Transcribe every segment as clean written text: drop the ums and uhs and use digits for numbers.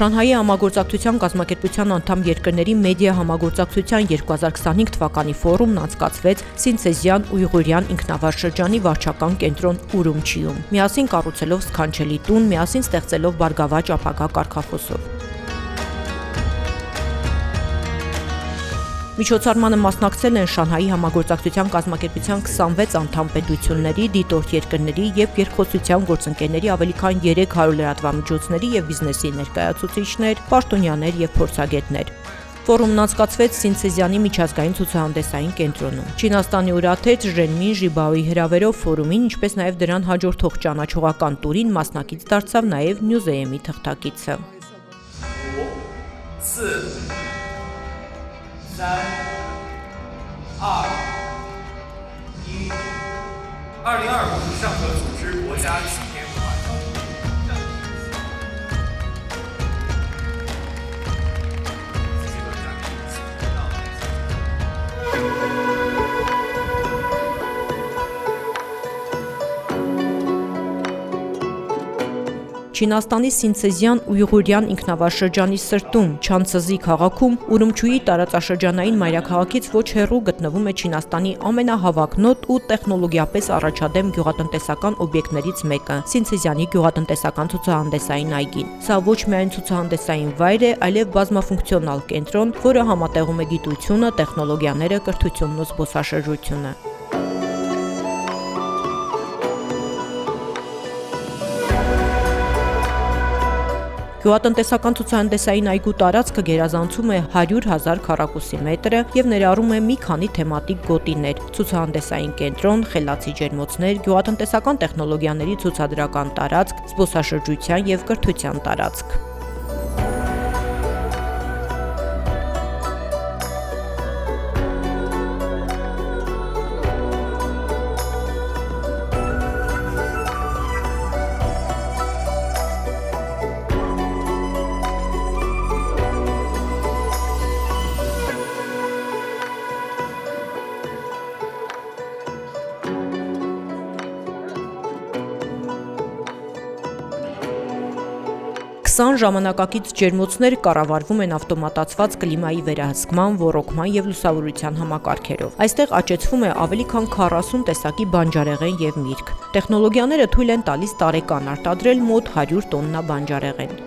Շանհայի համագործակցության կազմակերպության անդամ երկրների մեդիա համագործակցության 2025 թվականի ֆորումն անցկացվեց Սինթեզյան Ույղուրյան ինքնավար շրջանի վարչական կենտրոն Ուրումչիում, միասին կառուցելով սքանչելի տուն, միասին ստեղծելով բարգավաճ ապագա կարգախոսով։ Միջոցառմանը մասնակցել են Շանհայի համագործակցության կազմակերպության 26 անդամ պետությունների, դիտորդ երկրների և երկխոսության գործընկերների ավելի քան 300 լրատվամիջոցների և բիզնեսի ներկայացուցիչներ, պաշտոնյաներ և փորձագետներ։ Ֆորումն անցկացվեց Սինթեզյանի միջազգային ցուցահանդեսային կենտրոնում։ Չինաստանի ուրաթեթ Ժենմին Ժիբաոյի հրավերով ֆորումին, ինչպես նաև դրան հաջորդող ճանաչողական տուրին մասնակից դարձավ նաև Նյուզեեմի թղթակիցը։ 3、2、1，2025上合组织国家纪念馆。 Չինաստանի Սինթեզյան Ույղուրյան ինքնավար շրջանի սրտում, Չանցզի քաղաքում, Ուրումչուի տարածաշրջանային մայրաքաղաքից ոչ հեռու գտնվում է Չինաստանի ամենահավակնոտ ու տեխնոլոգիապես առաջադեմ գյուղատնտեսական օբյեկտներից մեկը՝ Սինթեզյանի գյուղատնտեսական ցուցահանդեսային այգին։ Սա ոչ միայն ցուցահանդեսային վայր է, այլև բազմաֆունկցիոնալ կենտրոն, որը համատեղում է գիտությունը, տեխնոլոգիաները, կրթությունն ու զբոսաշրջությունը։ Գյուղատնտեսական ցուցահանդեսային այգու տարածքը գերազանցում է 100,000 քառակուսի մետրը և ներառում է մի քանի թեմատիկ գոտիներ՝ ցուցահանդեսային կենտրոն, խելացի ջերմոցներ, գյուղատնտեսական տեխնոլոգիաների ցուցադրական տարածք, զբոսաշրջության և կրթության տարածք։ Ժամանակակից ջերմոցներ կառավարվում են ավտոմատացված կլիմայի վերահսկման, ոռոգման և լուսավորության համակարգերով։ Այստեղ աճեցվում է ավելի քան 40 տեսակի բանջարեղեն և միրգ։ Տեխնոլոգիաները թույլ են տալիս տարեկան արտադրել մոտ 100 տոննա բանջարեղեն։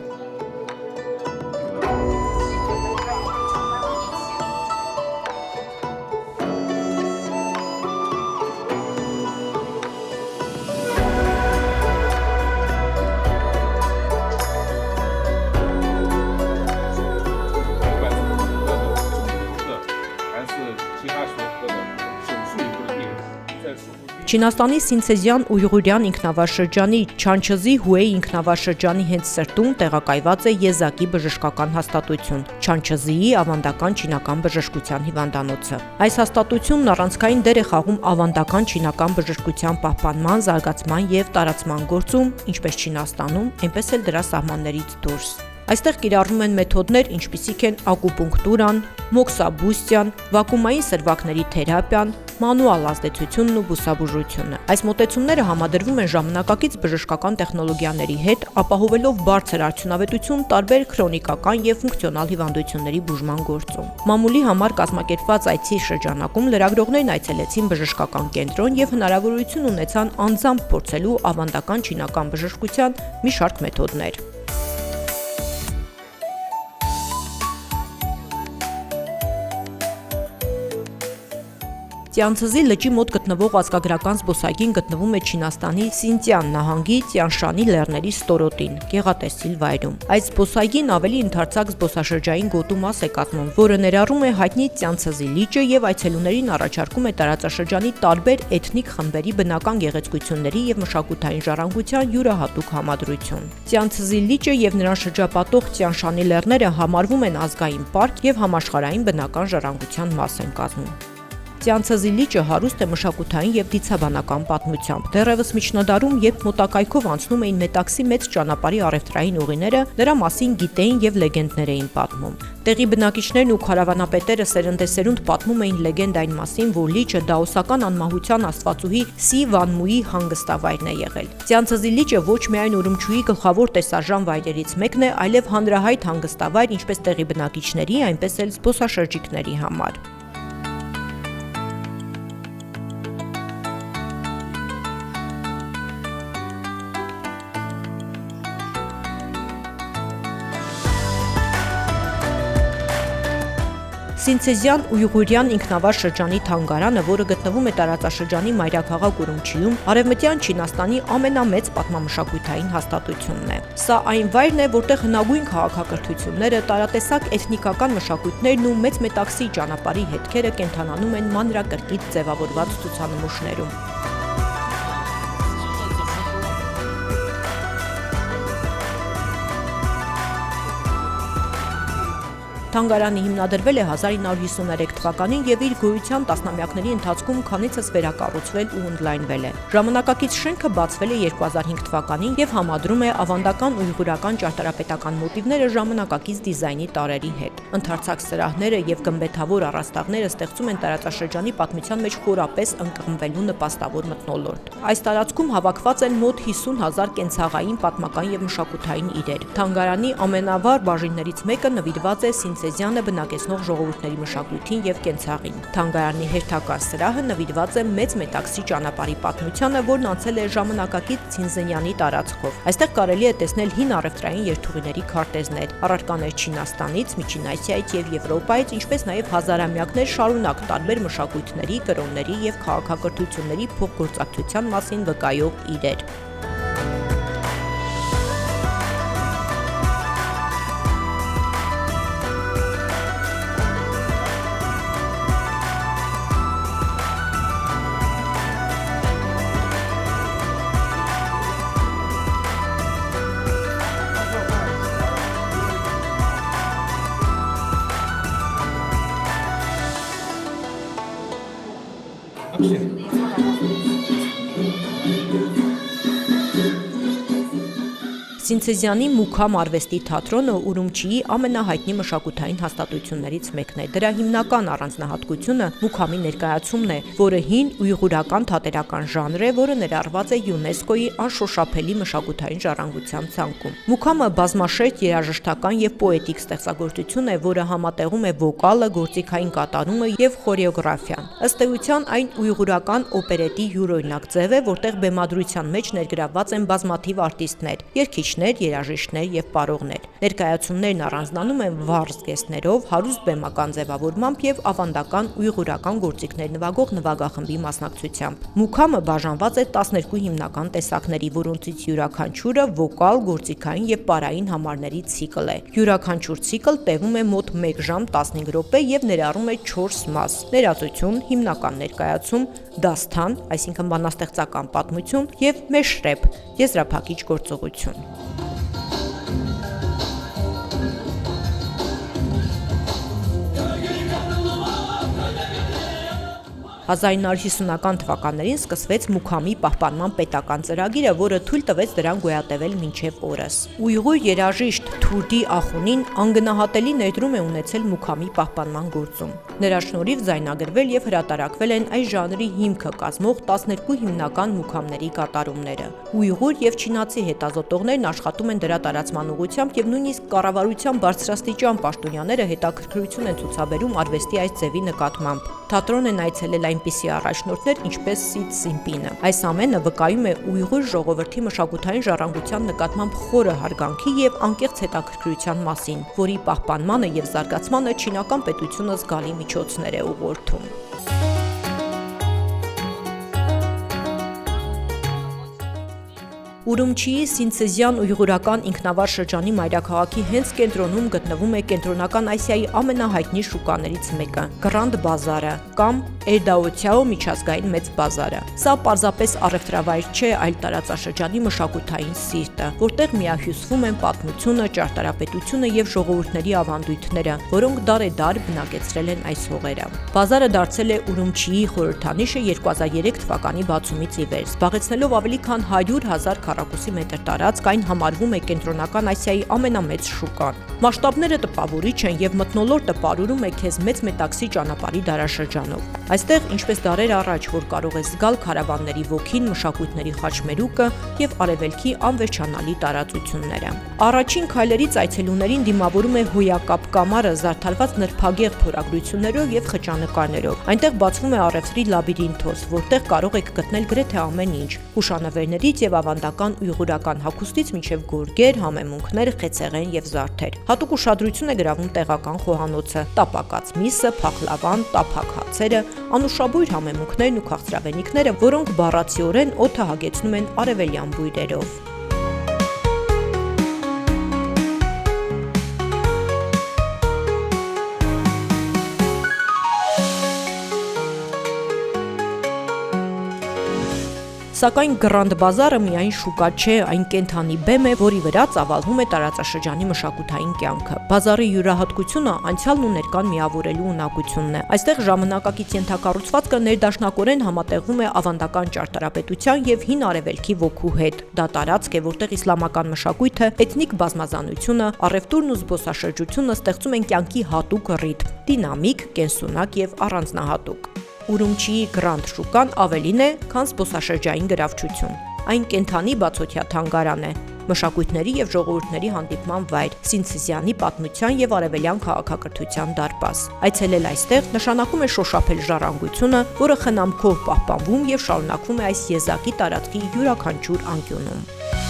Չինաստանի Սինթեզյան Ույղուրյան ինքնավար շրջանի Չանչզի Հուեյ ինքնավար շրջանի հենց սրտում տեղակայված է Եզակի բժշկական հաստատություն՝ Չանչզիի ավանդական չինական բժշկության հիվանդանոցը։ Այս հաստատությունն առանցքային դեր է խաղում ավանդական չինական բժշկության պահպանման, զարգացման և տարածման գործում, ինչպես Չինաստանում, այնպես էլ դրա սահմաններից դուրս։ Այստեղ կիրառվում են մեթոդներ, ինչպիսիք են ակուպունկտուրան, մոքսաբուստիան, վակուումային սրվակների թերապիան, մանուալ ազդեցությունն ու բուսաբուժությունը։ Այս մոտեցումները համադրվում են ժամանակակից բժշկական տեխնոլոգիաների հետ, ապահովելով բարձր արդյունավետություն տարբեր քրոնիկական և ֆունկցիոնալ հիվանդությունների բուժման գործում։ Մամուլի համար կազմակերպված այցի շրջանակում լրագրողներն այցելեցին բժշկական կենտրոն և հնարավորություն ունեցան անձամբ փորձելու ավանդական չինական բժշկության մի շարք մեթոդներ։ Տյանցզի լճի մոտ գտնվող ազգագրական զբոսայգին գտնվում է Չինաստանի Սինծյան նահանգի Տյանշանի լեռների ստորոտին, գեղատեսիլ վայրում։ Այս զբոսայգին ավելի ընդարձակ զբոսաշրջային գոտու մաս է կազմում, որը ներառում է հայտնի Տյանցզի լիճը և այցելուներին առաջարկում է տարածաշրջանի տարբեր էթնիկ խմբերի բնական գեղեցկությունների և մշակութային ժառանգության յուրահատուկ համադրություն։ Տյանցզի լիճը և նրան շրջապատող Տյանշանի լեռները համարվում են ազգային պարկ և համաշխարհային բնական ժառանգության մաս են կազմում։ Ծյանցազի լիճը հարուստ է մշակութային եւ դիցաբանական պատմությամբ։ Դեռևս միջնադարում, երբ մոտակայքով անցնում էին Մետաքսի մեծ ճանապարհի առևտրային ուղիները, դրա մասին գիտեին եւ լեգենդներ էին պատմում։ Տեղի բնակիչներն ու քարավանապետերը սերնդեսերունդ պատմում էին լեգենդ այն մասին, որ լիճը դաոսական անմահության աստվածուհի Սի Վանմուի հանգստավայրն է եղել։ Ծյանցազի լիճը ոչ միայն Ուրումչուի գլխավոր տեսարժան վայրերից մեկն է, այլև հանրահայտ հանգստավայր ինչպես տեղի բնակիչների, այնպես էլ զբոսաշրջիկների համար։ Սինցեզյան Ույղուրյան ինքնավար շրջանի թանգարանը, որը գտնվում է տարածաշրջանի մայրաքաղաք Ուրումչիում, Արևմտյան Չինաստանի ամենամեծ պատմամշակութային հաստատությունն է։ Սա այն վայրն է, որտեղ հնագույն քաղաքակրթությունները, տարատեսակ էթնիկական մշակույթներն ու մեծ Մետաքսի ճանապարհի հետքերը կենդանանում են մանրակրկիտ ձևավորված ցուցանմուշներում։ Թանգարանը հիմնադրվել է 1953 թվականին եւ իր գոյության տասնամյակների ընթացքում քանիցս վերակառուցվել ու ընդլայնվել է։ Ժամանակակից շենքը բացվել է 2005 թվականին եւ համադրում է ավանդական ուйղուրական ճարտարապետական մոտիվները ժամանակակից դիզայնի տարրերի հետ։ Ընդարձակ սրահները եւ գմբեթավոր առաստաղները ստեղծում են տարածաշրջանի պատմության մեջ խորապես ընկղմվելու նպաստավոր մթնոլորտ։ Այս տարածքում հավաքված են մոտ 50,000 կենցաղային, պատմական եւ մշակութային իրեր։ Թանգարանի ամենավառ բաժիններից մեկը նվիրված է Սինցեզյանը բնակեցնող ժողովուրդների մշակույթին եւ կենցաղին։ Թանգարանի հերթական սրահը նվիրված է մեծ Մետաքսի ճանապարհի պատմությանը, որն անցել է ժամանակակից Ցինզենյանի տարածքով։ Այստեղ կարելի է տեսնել հին առևտրային երթուղիների քարտեզներ, առարկաներ Չինաստանից, Միջին Ասիայից եւ Եվրոպայից, ինչպես նաեւ հազարամյակներ շարունակ տարբեր մշակույթների, կրոնների եւ քաղաքակրթությունների փոխգործակցության մասին վկայող իրեր։ Սինցեզյանի Մուքամ արվեստի թատրոնը Ուրումչիի ամենահայտնի մշակութային հաստատություններից մեկն է։ Դրա հիմնական առանձնահատկությունը Մուքամի ներկայացումն է, որը հին ուйղուրական թատերական ժանր է, որը ներառված է ՅՈՒՆԵՍԿՕ-ի անշոշափելի մշակութային ժառանգության ցանկում։ Մուքամը բազմաշերտ երաժշտական եւ պոետիկ ստեղծագործություն է, որը համատեղում է վոկալը, գործիքային կատարումը եւ խորեոգրաֆիան։ Ըստ էության այն ուйղուրական օպերետի յուրօրինակ ձև է, որտեղ բեմադրության մեջ ներգրավված են բազմաթիվ արտիստներ, երգիչներ, երաժիշտներ եւ պարողներ։ Ներկայացումներն առանձնանում են վառ զգեստներով, հարուստ բեմական ձևավորմամբ եւ ավանդական ուйղուրական գործիքներ նվագող նվագախմբի մասնակցությամբ։ Մուքամը բաժանված է 12 հիմնական տեսակների, որոնցից յուրաքանչյուրը վոկալ, գործիքային եւ պարային համարների ցիկլ է։ Յուրաքանչյուր ցիկլ տևում է մոտ 1 ժամ 15 րոպե եւ ներառում է 4 մաս՝ ներածություն, հիմնական ներկայացում, դասթան, այսինքն բանաստեղծական պատմություն եւ մեշրեփ, եզրափակիչ գործողություն։ 1950-ական թվականներին սկսվեց Մուքամի պահպանման պետական ծրագիրը, որը թույլ տվեց դրան գոյատևել մինչև օրս։ Ուйղուր երաժիշտ Թուրդի Ախունին անգնահատելի ներդրում է ունեցել Մուքամի պահպանման գործում։ Նրա շնորհիվ ձայնագրվել եւ հրատարակվել են այս ժանրի հիմքը կազմող 12 հիմնական Մուքամների կատարումները։ Ուйղուր եւ չինացի հետազոտողներն աշխատում են դրա տարածման ուղղությամբ եւ նույնիսկ կառավարության բարձրաստիճան պաշտոնյաները հետաքրքրություն են ցուցաբերում արվեստի այս ձևի նկատմամբ։ Թատրոն են այցելել այնպիսի առաջնորդներ, ինչպես Սի Ցզինպինը։ Այս ամենը վկայում է ուйղուր ժողովրդի մշակութային ժառանգության նկատմամբ խորը հարգանքի եւ անկեղծ հետաքրքրության մասին, որի պահպանմանը եւ զարգացմանը չինական պետությունը զգալի միջոցներ է ուղղորդում։ Ուրումչիի Սինցեզյան ույղուրական ինքնավար շրջանի մայրաքաղաքի հենց կենտրոնում գտնվում է Կենտրոնական Ասիայի ամենահայտնի շուկաներից մեկը՝ Grand Bazaar-ը կամ Էրդաոցյաո միջազգային մեծ բազարը։ Սա պարզապես առևտրավայր չէ, այլ տարածաշրջանի մշակութային սիրտը, որտեղ միահյուսվում են պատմությունը, ճարտարապետությունը եւ ժողովուրդների ավանդույթները, որոնք դարեդար բնակեցրել են այս հողերը։ Բազարը դարձել է Ուրումչիի խորհրդանիշը 2003 թվականի բացումից ի վեր, զբաղեցնելով ավելի քան 100,000 քառակուսի մետր տարածք, այն համարվում է Կենտրոնական Ասիայի ամենամեծ շուկան։ Մասշտաբները տպավորիչ են եւ մթնոլորտը պարուրում է քեզ մեծ մետաքսի ճանապարհի դարաշրջանով։ Այստեղ, ինչպես դարեր առաջ, որ կարող է զգալ քարավանների ոգին, մշակույթների խաչմերուկը եւ արևելքի անվերջանալի տարածությունները։ Առաջին քայլերից այցելուներին դիմավորում է հոյակապ կամարը, զարդարված նրբագեղ փորագրություններով եւ խճանկարներով։ Այնտեղ բացվում է առևտրի լաբիրինթոս, որտեղ կարող եք գտնել գրեթե ամեն ինչ՝ հուշանվերներից եւ ավանդական ույղուրական հագուստից մինչեւ գորգեր, համեմունքներ, խեցեղեն եւ զարդեր։ Հատուկ ուշադրություն է գրավում տեղական խոհանոցը, տապակած միսը, փախլավան, տափակ հացերը, անուշաբույր համեմունքներն ու քաղցրավենիքները, որոնք բառացիորեն օդը հագեցնում են արևելյան բույրերով։ Սակայն Grand Bazaar-ը միայն շուկա չէ, այն կենդանի բեմ է, որի վրա ծավալվում է տարածաշրջանի մշակութային կյանքը։ Բազարի յուրահատկությունը անցյալն ու ներկան միավորելու ունակությունն է։ Այստեղ ժամանակակից ենթակառուցվածքը ներդաշնակորեն համատեղվում է ավանդական ճարտարապետության եւ հին արևելքի ոգու հետ։ Դա տարածք է, որտեղ իսլամական մշակույթը, էթնիկ բազմազանությունը, առևտուրն ու զբոսաշրջությունը ստեղծում են կյանքի հատուկ ռիթմ՝ դինամիկ, կենսունակ եւ առանձնահատուկ։ Ուրումչիի Grand շուկան ավելին է, քան զբոսաշրջային գրավչություն։ Այն կենդանի բացօթյա թանգարան է, մշակույթների եւ ժողովուրդների հանդիպման վայր, Սինցեզյանի պատմության եւ արևելյան քաղաքակրթության դարպաս։ Այցելել այստեղ նշանակում է շոշափել ժառանգությունը, որը խնամքով պահպանվում եւ շարունակվում է այս եզակի տարածքի յուրաքանչյուր անկյունում։